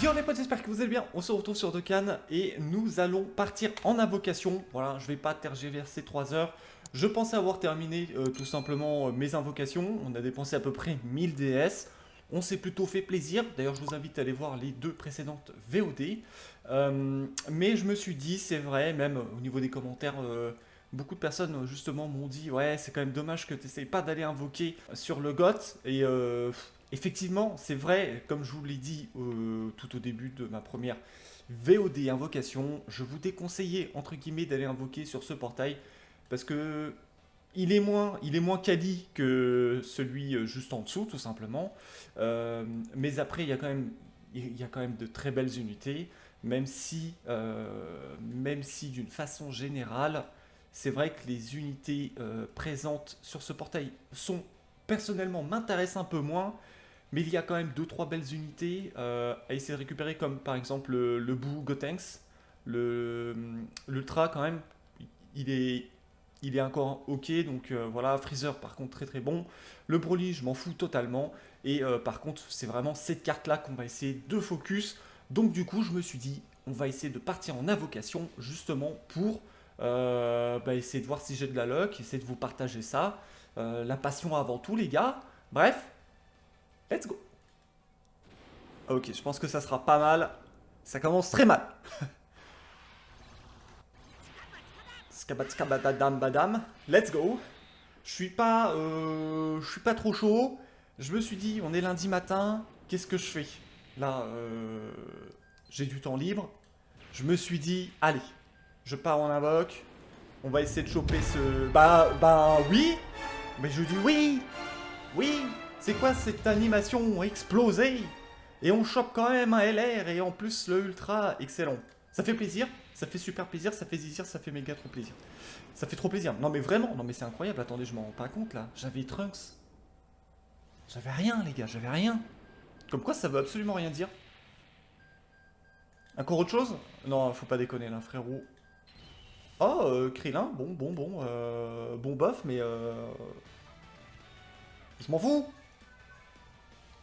Yo les potes, j'espère que vous allez bien. On se retrouve sur Dokkan et nous allons partir en invocation. Voilà, je vais pas tergiverser 3 heures. Je pensais avoir terminé tout simplement mes invocations. On a dépensé à peu près 1000 DS. On s'est plutôt fait plaisir. D'ailleurs, je vous invite à aller voir les deux précédentes VOD. Mais je me suis dit, c'est vrai, même au niveau des commentaires, beaucoup de personnes justement m'ont dit ouais, c'est quand même dommage que tu n'essayes pas d'aller invoquer sur le GOT. Et effectivement, c'est vrai, comme je vous l'ai dit tout au début de ma première VOD invocation, je vous déconseillais entre guillemets d'aller invoquer sur ce portail parce que il est moins quali que celui juste en dessous, tout simplement. Mais après, il y a quand même de très belles unités, même si d'une façon générale, c'est vrai que les unités présentes sur ce portail sont personnellement m'intéressent un peu moins, mais il y a quand même deux trois belles unités à essayer de récupérer, comme par exemple le Boo Gotenks, le l'Ultra quand même, il est, il est encore ok, donc voilà, Freezer par contre très très bon. Le Broly, je m'en fous totalement, et par contre, c'est vraiment cette carte-là qu'on va essayer de focus. Donc du coup, je me suis dit, on va essayer de partir en invocation justement pour essayer de voir si j'ai de la luck, essayer de vous partager ça. La passion avant tout, les gars. Bref, let's go. Ok, je pense que ça sera pas mal. Ça commence très mal. Skabadam badam. Let's go. Je suis pas trop chaud. Je me suis dit, on est lundi matin. Qu'est-ce que je fais? Là, j'ai du temps libre. Je me suis dit, allez, je pars en invoque. On va essayer de choper ce. Bah oui. Mais je dis oui. Oui. C'est quoi cette animation explosée? Et on chope quand même un LR et en plus le ultra, excellent. Ça fait plaisir, ça fait super plaisir, ça fait zizir, ça fait méga trop plaisir. Ça fait trop plaisir. Non mais vraiment, non mais c'est incroyable, attendez, je m'en rends pas compte là. J'avais Trunks. J'avais rien les gars, j'avais rien. Comme quoi ça veut absolument rien dire. Encore autre chose? Non, faut pas déconner là, frérot. Oh, Krillin, bon bof, mais je m'en fous.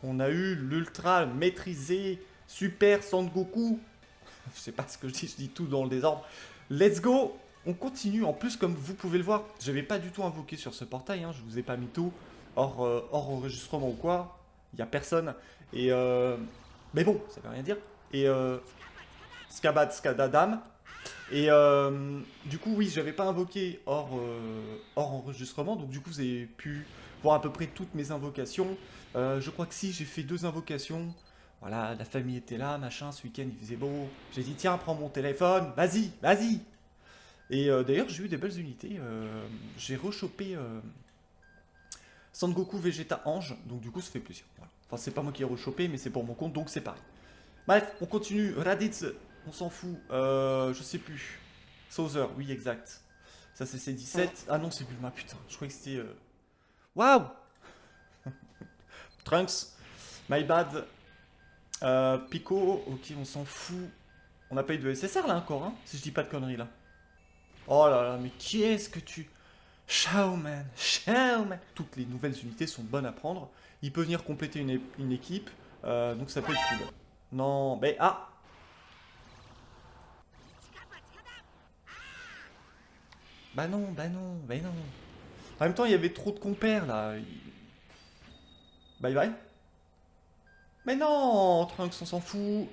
On a eu l'ultra maîtrisé Super Sangoku. Je sais pas ce que je dis tout dans le désordre. Let's go. On continue. En plus, comme vous pouvez le voir, je n'avais pas du tout invoqué sur ce portail. Hein, je vous ai pas mis tout hors enregistrement ou quoi. Il y a personne. Et mais bon, ça veut rien dire. Et Skabad Skadadam. Et du coup, oui, j'avais pas invoqué hors enregistrement. Donc du coup, vous avez pu voir à peu près toutes mes invocations. Je crois que si, j'ai fait deux invocations. Voilà, la famille était là, machin, ce week-end il faisait beau. J'ai dit, tiens, prends mon téléphone, vas-y, vas-y. Et d'ailleurs, j'ai eu des belles unités. J'ai rechopé Sangoku Vegeta Ange, donc du coup, ça fait plaisir. Voilà. Enfin, c'est pas moi qui ai rechopé, mais c'est pour mon compte, donc c'est pareil. Bref, on continue. Raditz, on s'en fout. Je sais plus. Sauzer, oui, exact. Ça, c'est C17. Ah non, c'est Bulma, putain. Je croyais que c'était. Waouh! Trunks, my bad. Pico, ok, on s'en fout. On n'a pas eu de SSR là encore, hein, si je dis pas de conneries là. Oh là là, mais qui est-ce que tu. Shaoman, Shaoman. Toutes les nouvelles unités sont bonnes à prendre. Il peut venir compléter une équipe, donc ça peut être cool. Non, mais ah! Bah non, bah non, bah non. En même temps, il y avait trop de compères là. Bye bye. Mais non, Trunks, on s'en fout.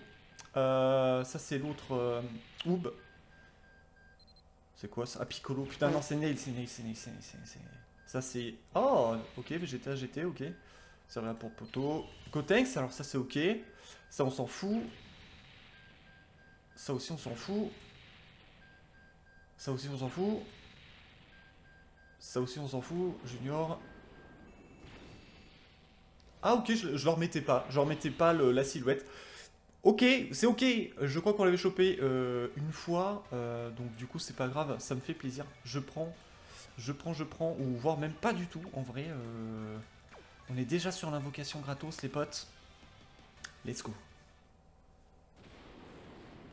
Ça, c'est l'autre. Oob. C'est quoi ça? Ah, Piccolo. Putain, non, c'est Nail, c'est Nail, c'est Nail, c'est Nail, c'est Nail. Ça, c'est. Oh, ok, Vegeta, GT, ok. Ça va pour Poto. Gotenks, alors ça, c'est ok. Ça, on s'en fout. Ça aussi, on s'en fout. Ça aussi, on s'en fout. Ça aussi, on s'en fout. Junior. Ah, ok, je leur mettais pas. Je leur mettais pas la silhouette. Ok, c'est ok. Je crois qu'on l'avait chopé une fois. Donc, du coup, c'est pas grave. Ça me fait plaisir. Je prends. Ou voire même pas du tout. En vrai, on est déjà sur l'invocation gratos, les potes. Let's go.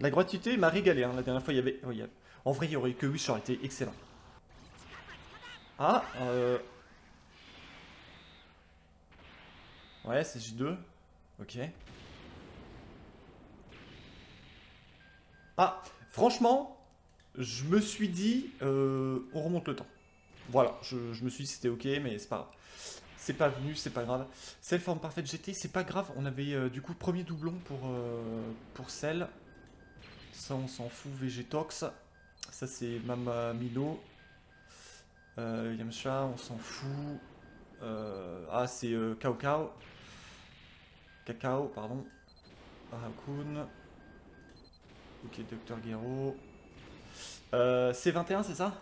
La gratuité m'a régalé. Hein. La dernière fois, il y avait. En vrai, il y aurait eu que Wish, ça aurait été excellent. Ah, ouais, c'est J2. Ok. Ah, franchement, je me suis dit, on remonte le temps. Voilà, je me suis dit c'était ok, mais c'est pas grave. C'est pas venu, c'est pas grave. Cell forme parfaite GT, c'est pas grave. On avait du coup premier doublon pour Cell. Ça, on s'en fout. Végetox. Ça, c'est Mama Milo. Yamcha, on s'en fout. Ah, c'est Kao Kao. Cacao, pardon. Raccoon. Ok, Docteur Gero. C21, c'est ça?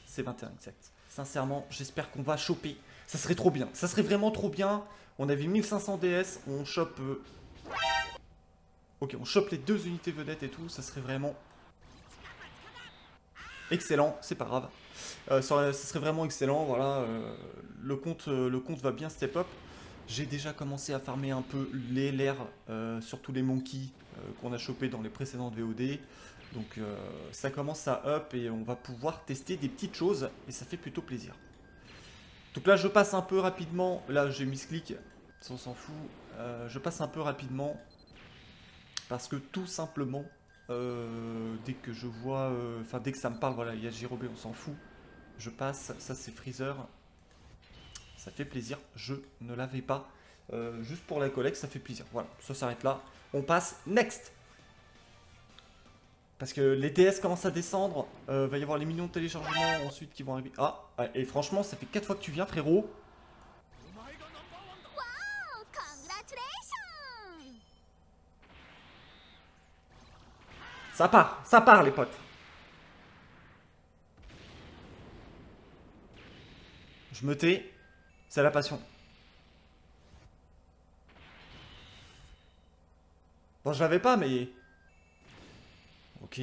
C21, exact. Sincèrement, j'espère qu'on va choper. Ça serait trop bien. Ça serait vraiment trop bien. On avait 1500 DS. On chope. Ok, on chope les deux unités vedettes et tout. Ça serait vraiment excellent. C'est pas grave. Ça serait vraiment excellent. Voilà. Le compte va bien step up. J'ai déjà commencé à farmer un peu les LR, surtout les monkeys qu'on a chopé dans les précédentes VOD. Donc ça commence à up et on va pouvoir tester des petites choses et ça fait plutôt plaisir. Donc là je passe un peu rapidement, là j'ai mis ce clic, ça on s'en fout. Je passe un peu rapidement parce que tout simplement, dès que je vois, enfin dès que ça me parle, voilà il y a Jirobé, on s'en fout. Je passe, ça c'est Freezer, ça fait plaisir, je ne l'avais pas. Juste pour la collecte, ça fait plaisir. Voilà, ça s'arrête là. On passe next. Parce que les DS commencent à descendre. Va y avoir les millions de téléchargements ensuite qui vont arriver. Ah, et franchement, ça fait 4 fois que tu viens, frérot. Ça part, les potes. Je me tais, c'est la passion. Bon, je l'avais pas, mais. Ok,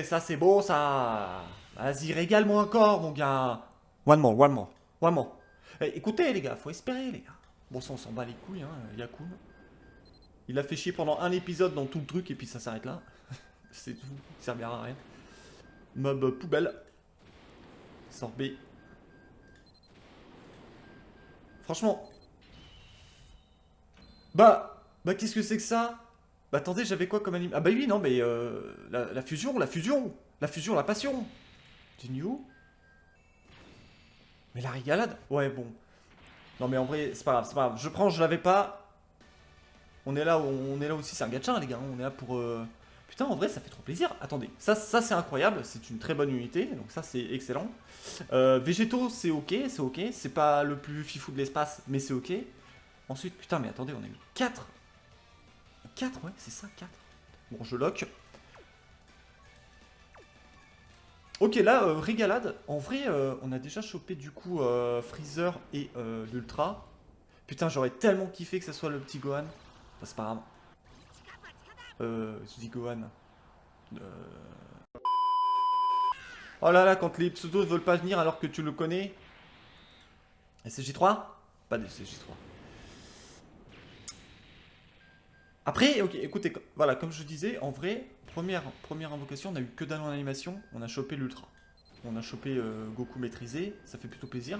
ça c'est beau, ça. Vas-y, régale-moi encore, mon gars. One more, one more, one more. Écoutez, les gars, faut espérer, les gars. Bon, ça, on s'en bat les couilles, hein, Yakun. Il a fait chier pendant un épisode dans tout le truc, et puis ça s'arrête là. C'est tout, il servira à rien. Mob poubelle. Sorbet. Franchement. Bah qu'est-ce que c'est que ça? Bah attendez, j'avais quoi comme anime? Ah bah oui, non, mais la fusion, la fusion. La fusion, la passion. Du new. Mais la régalade? Ouais, bon. Non, mais en vrai, c'est pas grave, c'est pas grave. Je prends, je l'avais pas. On est là aussi, c'est un gacha, les gars. On est là pour. Putain, en vrai, ça fait trop plaisir. Attendez, ça c'est incroyable. C'est une très bonne unité. Donc, ça, c'est excellent. Végétaux, c'est ok, c'est ok. C'est pas le plus fifou de l'espace, mais c'est ok. Ensuite, putain, mais attendez, on a eu 4. 4, ouais, c'est ça, 4. Bon, je lock. Ok, là, régalade. En vrai, on a déjà chopé du coup Freezer et l'Ultra. Putain, j'aurais tellement kiffé que ça soit le petit Gohan. Enfin, c'est pas grave. Je dis Gohan. Euh, Oh là là, quand les pseudos veulent pas venir alors que tu le connais. SCJ3? Pas de SCJ3. Après, ok, écoutez, voilà, comme je disais, en vrai, première invocation, on a eu que dalle en animation, on a chopé l'ultra. On a chopé Goku maîtrisé, ça fait plutôt plaisir.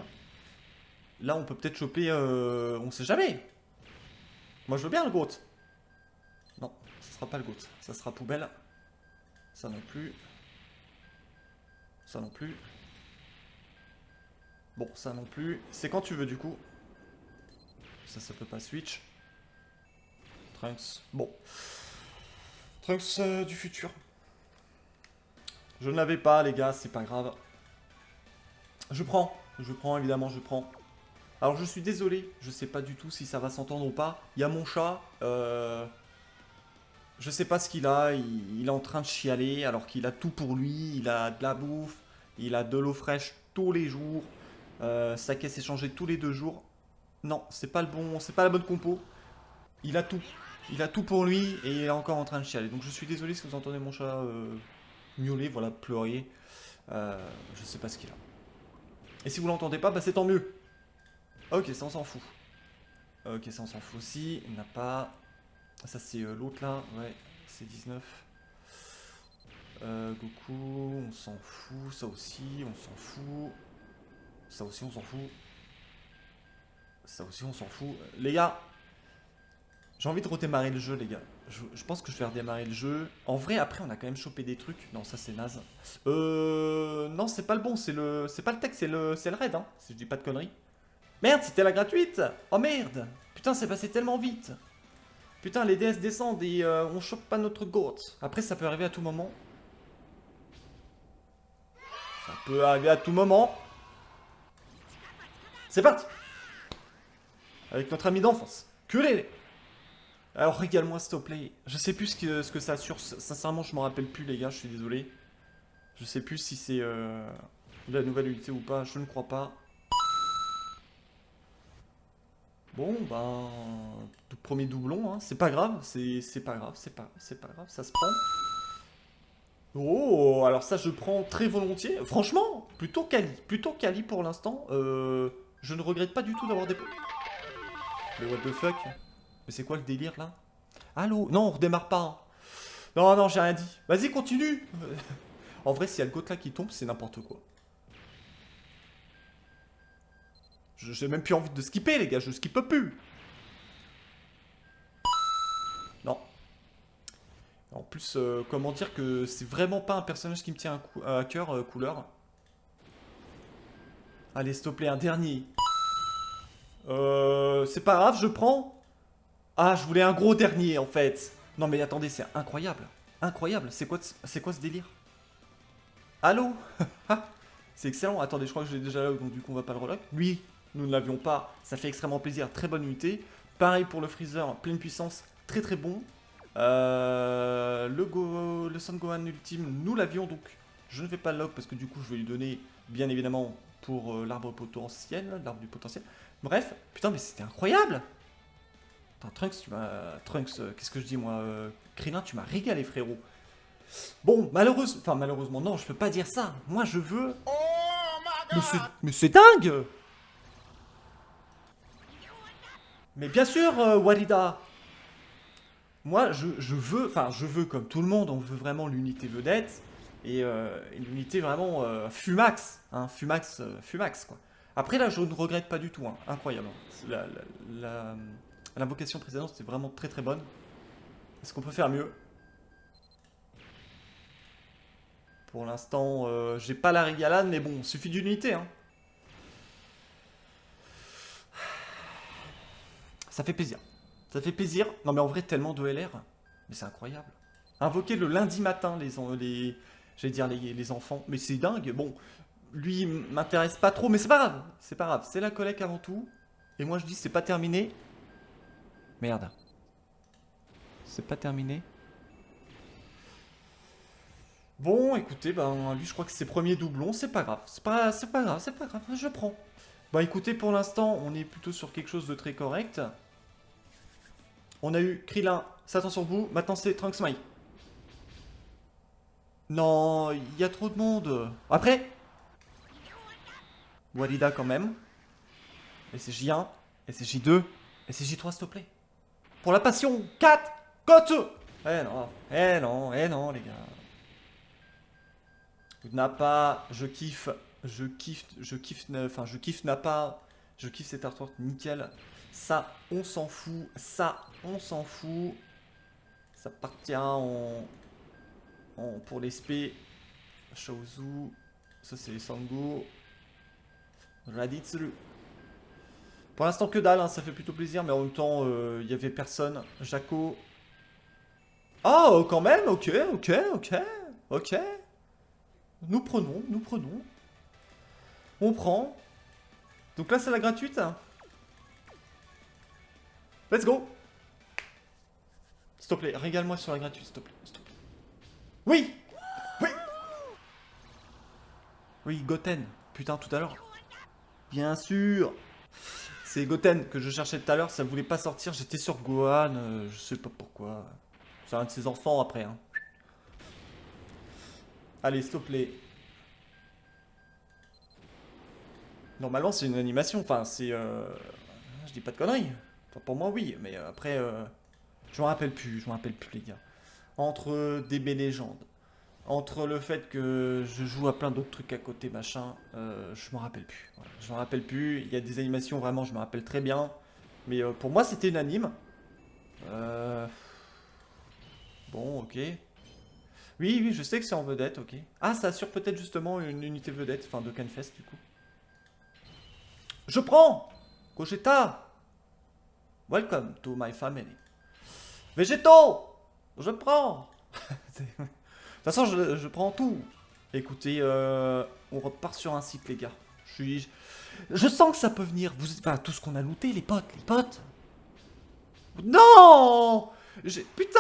Là, on peut peut-être choper, on sait jamais. Moi, je veux bien le GOAT. Non, ce sera pas le GOAT, ça sera poubelle. Ça non plus. Ça non plus. Bon, ça non plus. C'est quand tu veux, du coup. Ça peut pas switch. Trunks. Bon. Trunks du futur. Je ne l'avais pas, les gars, c'est pas grave. Je prends, évidemment, je prends. Alors, je suis désolé, je sais pas du tout si ça va s'entendre ou pas. Il y a mon chat, je sais pas ce qu'il a, il est en train de chialer alors qu'il a tout pour lui. Il a de la bouffe, il a de l'eau fraîche tous les jours, sa caisse est changée tous les 2 jours. Non, c'est pas le bon, c'est pas la bonne compo. Il a tout. Il a tout pour lui et il est encore en train de chialer. Donc je suis désolé si vous entendez mon chat miauler, voilà, pleurer. Je sais pas ce qu'il a. Et si vous l'entendez pas, bah c'est tant mieux. Ok, ça on s'en fout. Ok, ça on s'en fout aussi. Il n'a pas. Ça c'est l'autre là, ouais, c'est 19. Goku, on s'en fout. Ça aussi, on s'en fout. Ça aussi, on s'en fout. Ça aussi, on s'en fout. Les gars, J'ai envie de redémarrer le jeu, les gars. Je pense que je vais redémarrer le jeu. En vrai, après, on a quand même chopé des trucs. Non, ça, c'est naze. Non, c'est pas le bon. C'est pas le texte, c'est le raid, hein. Si je dis pas de conneries. Merde, c'était la gratuite. Oh merde. Putain, c'est passé tellement vite. Putain, les DS descendent et on chope pas notre goat. Après, ça peut arriver à tout moment. Ça peut arriver à tout moment. C'est parti. Avec notre ami d'enfance. Culé. Alors, régale-moi, s'il te plaît. Je sais plus ce que ça assure. Sincèrement, je m'en rappelle plus, les gars. Je suis désolé. Je sais plus si c'est la nouvelle unité ou pas. Je ne crois pas. Bon, ben... Tout premier doublon, hein. C'est pas grave. C'est pas grave. C'est pas grave. Ça se prend. Oh, alors ça, je prends très volontiers. Franchement, plutôt quali. Plutôt quali pour l'instant. Je ne regrette pas du tout d'avoir des... Mais what the fuck? Mais c'est quoi le délire, là? Allô? Non, on redémarre pas, hein. Non, non, j'ai rien dit. Vas-y, continue. En vrai, s'il y a le goat là qui tombe, c'est n'importe quoi. J'ai même plus envie de skipper, les gars. Je skippe plus. Non. En plus, comment dire que c'est vraiment pas un personnage qui me tient à cœur, couleur. Allez, s'il te plaît, un dernier. C'est pas grave, je prends. Ah, je voulais un gros dernier, en fait. Non, mais attendez, c'est incroyable. Incroyable. C'est quoi ce délire? Allô? Ah, c'est excellent. Attendez, je crois que je l'ai déjà là, donc du coup, on va pas le relock. Lui, nous ne l'avions pas. Ça fait extrêmement plaisir. Très bonne unité. Pareil pour le Freezer, pleine puissance. Très très bon. Le Son Gohan ultime, nous l'avions donc. Je ne vais pas le lock parce que du coup, je vais lui donner, bien évidemment, pour l'arbre potentiel. L'arbre du potentiel. Bref, putain, mais c'était incroyable! Attends, Trunks, qu'est-ce que je dis moi? Krillin, tu m'as régalé, frérot. Bon, malheureusement, non, je peux pas dire ça. Moi, je veux. Mais c'est dingue! Mais bien sûr, Warida! Moi, je veux comme tout le monde, on veut vraiment l'unité vedette. Et l'unité vraiment Fumax. Hein, Fumax, quoi. Après, là, je ne regrette pas du tout. Hein, incroyable. Hein. L'invocation précédente, c'était vraiment très très bonne. Est-ce qu'on peut faire mieux? Pour l'instant, j'ai pas la régalade, mais bon, suffit d'une unité. Hein. Ça fait plaisir. Ça fait plaisir. Non, mais en vrai, tellement de LR. Mais c'est incroyable. Invoquer le lundi matin, j'allais dire les enfants. Mais c'est dingue. Bon, lui, m'intéresse pas trop, mais c'est pas grave. C'est pas grave. C'est la collecte avant tout. Et moi, je dis, c'est pas terminé. Merde. C'est pas terminé. Bon, écoutez, ben, lui, je crois que c'est ses premiers doublons. C'est pas grave. C'est pas grave, c'est pas grave. Je prends. Bon, écoutez, pour l'instant, on est plutôt sur quelque chose de très correct. On a eu Krillin, s'attend sur vous. Maintenant, c'est Trunks Mai. Non, il y a trop de monde. Après, Walida quand même. Et c'est J1, et c'est J2, et c'est J3, s'il te plaît. Pour la passion, 4, Kotsu. Eh non, les gars. Nappa, je kiffe Nappa, je kiffe cet artwork, nickel. Ça, on s'en fout, ça partira pour les spé. Shouzu, ça c'est les Sango. Raditsuru. Pour l'instant que dalle, hein, ça fait plutôt plaisir, mais en même temps, il y avait personne. Jaco. Oh, quand même, ok. Nous prenons. On prend. Donc là, c'est la gratuite. Let's go. S'il te plaît, régale-moi sur la gratuite, s'il te plaît. Oui. Oui, Goten. Putain, tout à l'heure. Bien sûr. C'est Goten que je cherchais tout à l'heure, ça voulait pas sortir, j'étais sur Gohan, je sais pas pourquoi. C'est un de ses enfants après. Hein. Allez, s'il te plaît. Normalement, c'est une animation, enfin, c'est... Je dis pas de conneries. Enfin, pour moi, oui, mais après... je m'en rappelle plus, les gars. Entre DB Légendes, entre le fait que je joue à plein d'autres trucs à côté, machin, je m'en rappelle plus. Voilà, je m'en rappelle plus. Il y a des animations, vraiment, je me rappelle très bien. Mais pour moi, c'était une anime. Bon, ok. Oui, oui, je sais que c'est en vedette, ok. Ah, ça assure peut-être justement une unité vedette, enfin de Canfest du coup. Je prends Gogeta. Welcome to my family. Végétaux. Je prends. De toute façon, je prends tout. Écoutez, on repart sur un cycle, les gars. Je sens que ça peut venir. Enfin, tout ce qu'on a looté, les potes, les potes. Non. Putain,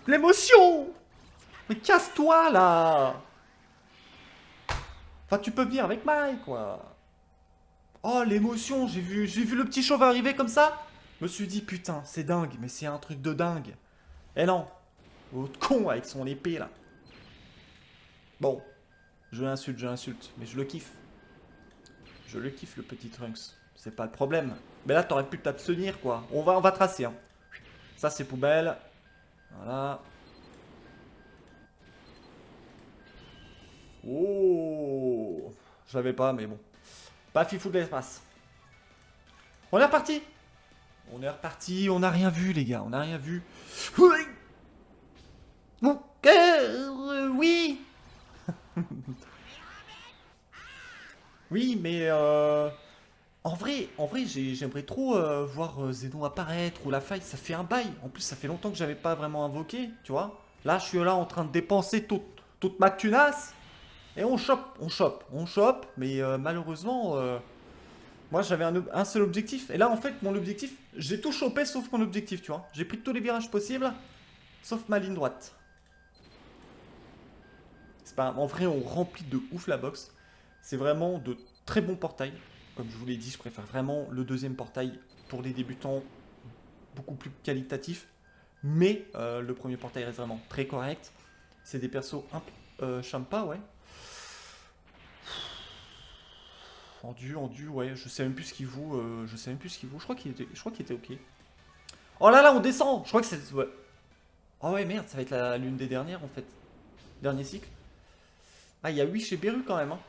l'émotion. Mais casse-toi, là. Enfin, tu peux venir avec Mike, quoi. Oh, l'émotion, j'ai vu le petit chauve arriver comme ça. Je me suis dit, putain, c'est dingue, mais c'est un truc de dingue. Eh non, l'autre con avec son épée, là. Bon, je l'insulte, mais je le kiffe. Je le kiffe, le petit Trunks. C'est pas le problème. Mais là, t'aurais pu t'abstenir, quoi. On va tracer, hein. Ça, c'est poubelle. Voilà. Oh, je l'avais pas, mais bon. Pas fifou de l'espace. On est reparti. On est reparti, on n'a rien vu, les gars, on n'a rien vu. Oui. Oui, mais en vrai, j'aimerais trop voir Zedon apparaître ou la faille. Ça fait un bail. En plus, ça fait longtemps que j'avais pas vraiment invoqué, tu vois. Là, je suis là en train de dépenser toute ma tunasse. Et on chope, on chope, on chope. Mais malheureusement, moi j'avais un seul objectif. Et là, en fait, mon objectif, j'ai tout chopé sauf mon objectif, tu vois. J'ai pris tous les virages possibles, sauf ma ligne droite. C'est pas, en vrai, on remplit de ouf la box. C'est vraiment de très bons portails. Comme je vous l'ai dit, je préfère vraiment le deuxième portail pour les débutants, beaucoup plus qualitatif. Mais le premier portail reste vraiment très correct. C'est des persos Champa, ouais. Endu, ouais. Je sais même plus ce qu'il vaut. Je sais même plus ce qu'il vaut. Je crois qu'il était ok. Oh là là, on descend. Je crois que c'est. Ouais. Oh ouais, merde, ça va être l'une des dernières en fait. Dernier cycle. Ah, il y a 8 chez Beru quand même, hein.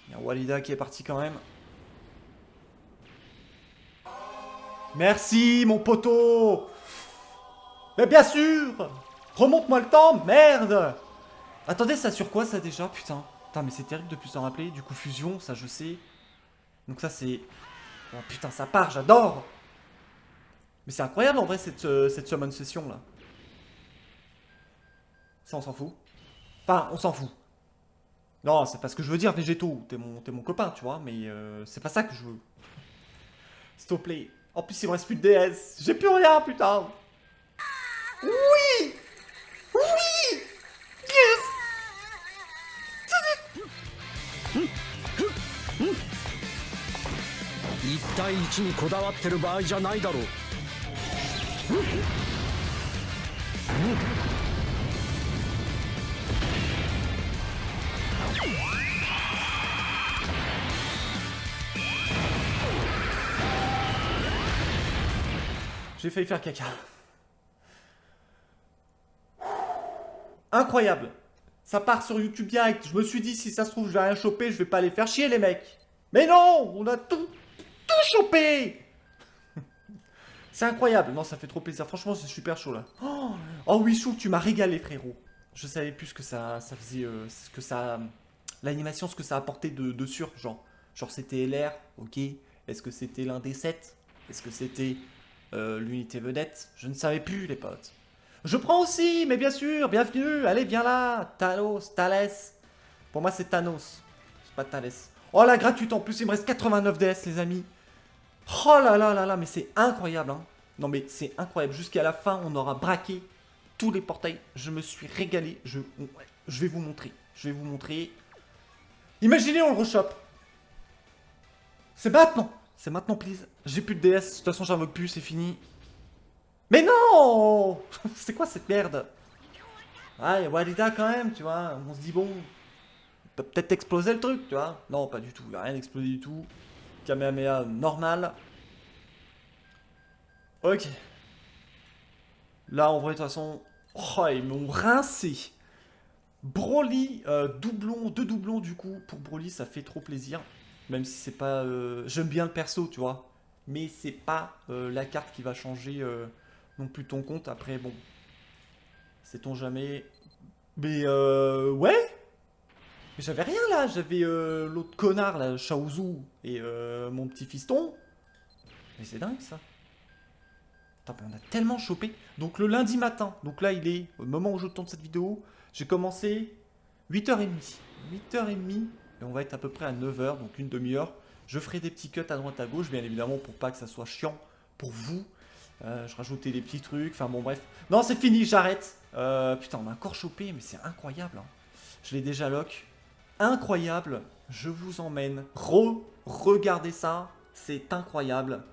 Il y a Walida qui est parti quand même. Merci, mon poteau. Mais bien sûr. Remonte-moi le temps, merde. Attendez, ça sur quoi ça déjà, putain. Putain, mais c'est terrible de plus s'en rappeler. Du coup, fusion, ça je sais. Donc ça c'est... Oh, putain, ça part, j'adore. Mais c'est incroyable en vrai cette summon session là. Ça, on s'en fout. Enfin, on s'en fout. Non, c'est pas ce que je veux dire, Végétaux. T'es mon copain, tu vois, mais c'est pas ça que je veux. S'il te plaît. En plus, il me reste plus de DS. J'ai plus rien, putain. Oui. Oui. Yes. 一対一にこだわってる場合じゃないだろう。J'ai failli faire caca. Incroyable. Ça part sur YouTube direct. Je me suis dit, si ça se trouve, je vais rien choper, je vais pas les faire chier, les mecs. Mais non, on a tout chopé. C'est incroyable. Non, ça fait trop plaisir. Franchement, c'est super chaud, là. Oh oui, Chou, tu m'as régalé, frérot. Je savais plus ce que ça faisait, ce que ça... L'animation, ce que ça apportait de sûr, genre c'était LR, ok. Est-ce que c'était l'un des 7? Est-ce que c'était l'unité vedette? Je ne savais plus, les potes. Je prends aussi, mais bien sûr, bienvenue. Allez, viens là. Thanos, Thalès. Pour moi, c'est Thanos. C'est pas Thalès. Oh, la gratuite en plus, il me reste 89 DS, les amis. Oh là là là là, mais c'est incroyable, hein. Non, mais c'est incroyable. Jusqu'à la fin, on aura braqué tous les portails. Je me suis régalé. Je vais vous montrer. Je vais vous montrer. Imaginez, on le rechoppe. C'est maintenant. C'est maintenant, please. J'ai plus de DS. De toute façon, j'invoque plus. C'est fini. Mais non. C'est quoi cette merde? Ah, il y a Walida quand même, tu vois. On se dit, bon, peut peut-être exploser le truc, tu vois. Non, pas du tout. Il n'y a rien explosé du tout. Kamehameha normal. Ok. Là, en vrai, de toute façon... Oh, ils m'ont rincé. Broly, doublon, deux doublons du coup. Pour Broly, ça fait trop plaisir. Même si c'est pas... J'aime bien le perso, tu vois. Mais c'est pas la carte qui va changer non plus ton compte. Après, bon, sait-on jamais. Mais ouais. Mais j'avais rien là. J'avais l'autre connard là, Shaozu, et mon petit fiston. Mais c'est dingue ça. Putain, mais on a tellement chopé. Donc le lundi matin, donc là il est, au moment où je tourne cette vidéo, j'ai commencé 8h30. 8h30, et on va être à peu près à 9h, donc une demi-heure. Je ferai des petits cuts à droite à gauche, bien évidemment, pour pas que ça soit chiant pour vous. Je rajoutais des petits trucs, enfin bon bref. Non, c'est fini, j'arrête. Putain, on a encore chopé, mais c'est incroyable, hein. Je l'ai déjà lock. Incroyable, je vous emmène. Regardez ça, c'est incroyable.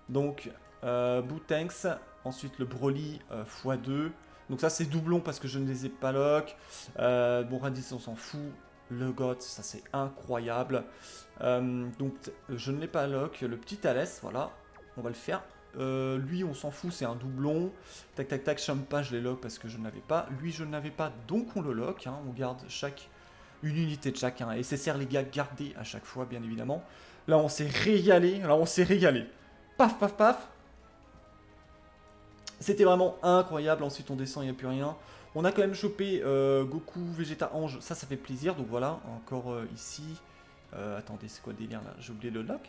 Donc, Bootanks, ensuite le Broly x2. Donc ça c'est doublon parce que je ne les ai pas lock. Bon, Raditz on s'en fout. Le God, ça c'est incroyable. Donc je ne l'ai pas lock. Le petit Alès, voilà, on va le faire. Lui on s'en fout, c'est un doublon. Tac tac tac, Champa je l'ai lock parce que je ne l'avais pas. Lui je ne l'avais pas, donc on le lock, hein. On garde une unité de chacun. Et c'est les gars, gardez à chaque fois bien évidemment. Là on s'est régalé, Paf paf paf. C'était vraiment incroyable. Ensuite, on descend, il n'y a plus rien. On a quand même chopé Goku, Vegeta, Ange. Ça fait plaisir. Donc voilà, encore ici. Attendez, c'est quoi le délire là? J'ai oublié le lock.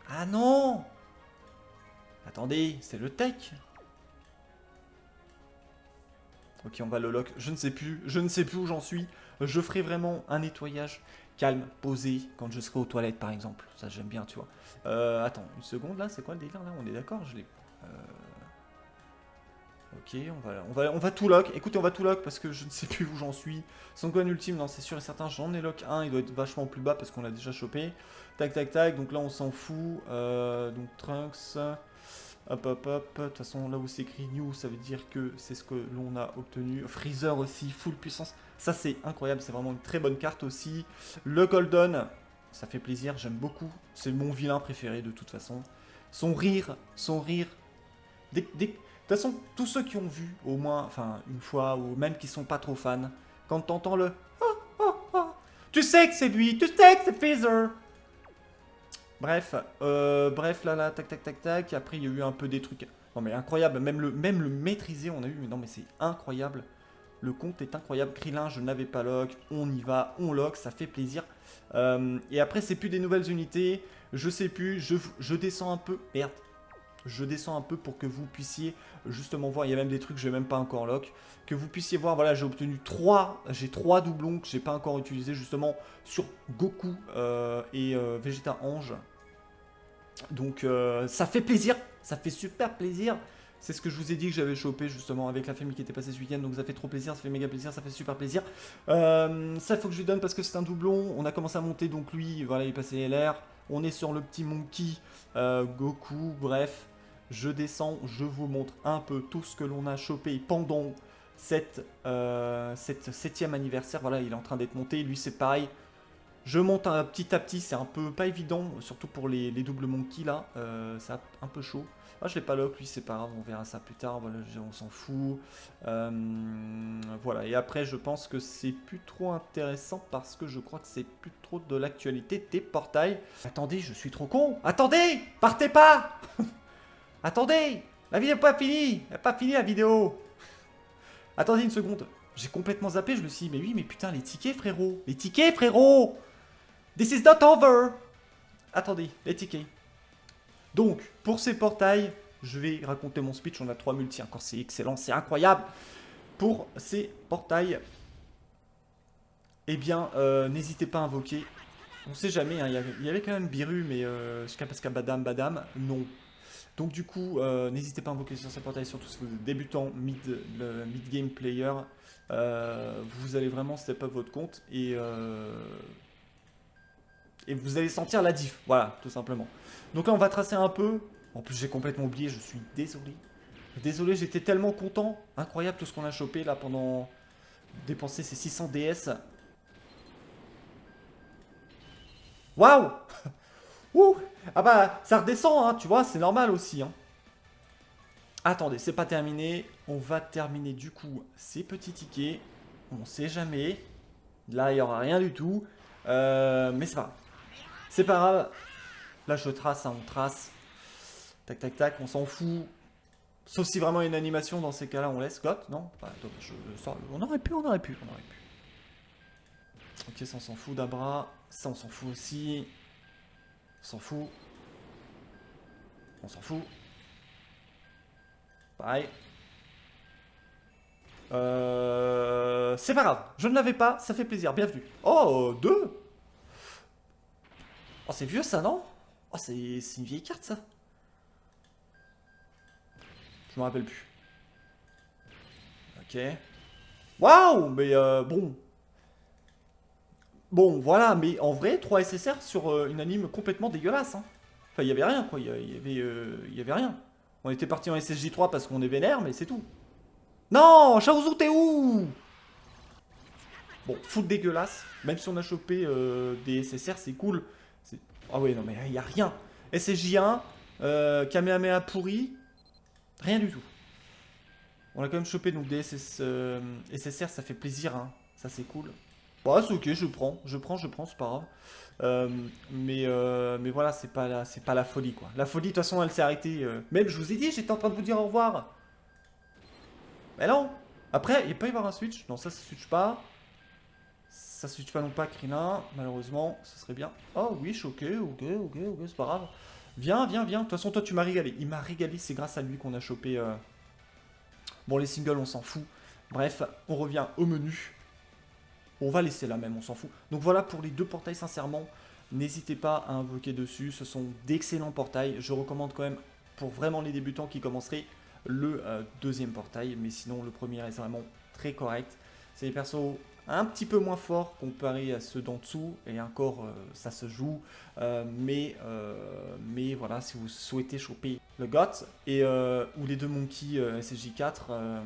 Ah non! Attendez, c'est le tech. Ok, on va le lock. Je ne sais plus. Je ne sais plus où j'en suis. Je ferai vraiment un nettoyage calme, posé, quand je serai aux toilettes par exemple. Ça, j'aime bien, tu vois. Attends, une seconde là. C'est quoi le délire là? On est d'accord? Je l'ai. Ok, on va tout lock. Écoutez, on va tout lock parce que je ne sais plus où j'en suis. Son Gohan ultime, non, c'est sûr et certain, j'en ai lock 1. Il doit être vachement plus bas parce qu'on l'a déjà chopé. Tac, tac, tac. Donc là, on s'en fout. Donc Trunks. Hop, hop, hop. De toute façon, là où c'est écrit New, ça veut dire que c'est ce que l'on a obtenu. Freezer aussi, full puissance. Ça, c'est incroyable. C'est vraiment une très bonne carte aussi. Le Golden, ça fait plaisir. J'aime beaucoup. C'est mon vilain préféré de toute façon. Son rire. De toute façon, tous ceux qui ont vu au moins, enfin, une fois, ou même qui sont pas trop fans, quand t'entends le tu sais que c'est lui, tu sais que c'est Freezer. Bref, là, tac, tac, tac, tac. Après, il y a eu un peu des trucs. Non, mais incroyable. Même le maîtriser, on a eu. Mais non, mais c'est incroyable. Le compte est incroyable. Krillin, je n'avais pas lock. On y va, on lock, ça fait plaisir. Et après, c'est plus des nouvelles unités. Je sais plus. Je descends un peu. Merde. Je descends un peu pour que vous puissiez justement voir. Il y a même des trucs que je n'ai même pas encore lock. Que vous puissiez voir. Voilà, j'ai obtenu 3. J'ai 3 doublons que j'ai pas encore utilisés justement sur Goku et Vegeta Ange. Donc ça fait plaisir, ça fait super plaisir. C'est ce que je vous ai dit que j'avais chopé justement avec la famille qui était passée ce week-end. Donc ça fait trop plaisir, ça fait méga plaisir, ça fait super plaisir. Ça il faut que je lui donne parce que c'est un doublon. On a commencé à monter donc lui, voilà il est passé LR. On est sur le petit monkey Goku, bref. Je descends, je vous montre un peu tout ce que l'on a chopé pendant cette 7e anniversaire. Voilà, il est en train d'être monté, lui c'est pareil. Je monte petit à petit, c'est un peu pas évident, surtout pour les doubles monkeys là, c'est un peu chaud. Ah, je l'ai pas lock, lui c'est pas grave, on verra ça plus tard, voilà, on s'en fout. Voilà, et après je pense que c'est plus trop intéressant parce que je crois que c'est plus trop de l'actualité des portails. Attendez, je suis trop con. Attendez, partez pas. Attendez, la vidéo n'est pas finie, elle n'est pas finie la vidéo. Attendez une seconde, j'ai complètement zappé, je me suis dit, mais oui, mais putain, les tickets frérot, les tickets frérot. This is not over. Attendez, les tickets. Donc, pour ces portails, je vais raconter mon speech. On a 3 multi encore, c'est excellent, c'est incroyable. Pour ces portails, eh bien, n'hésitez pas à invoquer. On sait jamais, hein, il y avait quand même Biru, mais jusqu'à parce qu'à Badam, non. Donc du coup, n'hésitez pas à invoquer sur ces portails, surtout si vous êtes débutant mid-game player. Vous allez vraiment step up votre compte et vous allez sentir la diff, voilà, tout simplement. Donc là, on va tracer un peu. En plus, j'ai complètement oublié, je suis désolé. Désolé, j'étais tellement content. Incroyable tout ce qu'on a chopé là pendant dépenser ces 600 DS. Waouh. Ouh. Ah bah, ça redescend, hein, tu vois, c'est normal aussi. Hein. Attendez, c'est pas terminé. On va terminer du coup ces petits tickets. On sait jamais. Là, il n'y aura rien du tout. Mais c'est pas grave. C'est pas grave. Là, je trace, hein, on trace. Tac, tac, tac, on s'en fout. Sauf si vraiment il y a une animation, dans ces cas-là, on laisse. Scott, non bah, on aurait pu. Ok, ça, on s'en fout d'Abra. Ça, on s'en fout aussi. On s'en fout. On s'en fout. Pareil. C'est pas grave. Je ne l'avais pas, ça fait plaisir. Bienvenue. Oh, 2. Oh, c'est vieux, ça, non? Oh, c'est une vieille carte, ça. Je me rappelle plus. Ok. Waouh, mais bon. Bon, voilà, mais en vrai, 3 SSR sur une anime complètement dégueulasse. Hein. Enfin, il y avait rien, quoi. Il y avait rien. On était parti en SSJ3 parce qu'on est vénère, mais c'est tout. Non, Shaozu, t'es où? Bon, foot dégueulasse. Même si on a chopé des SSR, c'est cool. Ah ouais, non, mais il y a rien. SSJ1, Kamehameha pourri, rien du tout. On a quand même chopé donc des SSR, ça fait plaisir, hein. Ça c'est cool. Bon, c'est ok, je prends, c'est pas grave. Mais voilà, c'est pas la folie quoi. La folie, de toute façon, elle s'est arrêtée. Même, je vous ai dit, j'étais en train de vous dire au revoir. Mais non. Après, il peut y avoir un switch. Non, ça switch pas. Ça switch pas non pas, Krina. Malheureusement, ce serait bien. Oh oui, je suis ok, c'est pas grave. Viens. De toute façon, toi, tu m'as régalé. Il m'a régalé, c'est grâce à lui qu'on a chopé. Bon, les singles, on s'en fout. Bref, on revient au menu. On va laisser là même, on s'en fout. Donc voilà pour les deux portails, sincèrement. N'hésitez pas à invoquer dessus. Ce sont d'excellents portails. Je recommande quand même, pour vraiment les débutants qui commenceraient, le deuxième portail. Mais sinon, le premier est vraiment très correct. C'est des persos un petit peu moins forts comparé à ceux d'en dessous. Et encore, ça se joue. Mais voilà, si vous souhaitez choper le GOT ou les deux Monkey SSJ4,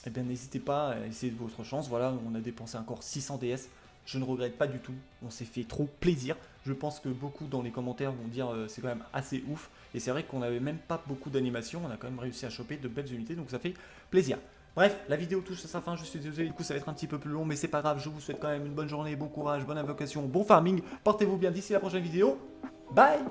eh bien n'hésitez pas à essayer de votre chance. Voilà, on a dépensé encore 600 DS. Je ne regrette pas du tout. On s'est fait trop plaisir. Je pense que beaucoup dans les commentaires vont dire c'est quand même assez ouf. Et c'est vrai qu'on n'avait même pas beaucoup d'animation. On a quand même réussi à choper de belles unités. Donc ça fait plaisir. Bref, la vidéo touche à sa fin. Je suis désolé. Du coup, ça va être un petit peu plus long. Mais c'est pas grave. Je vous souhaite quand même une bonne journée, bon courage, bonne invocation, bon farming. Portez-vous bien d'ici la prochaine vidéo. Bye!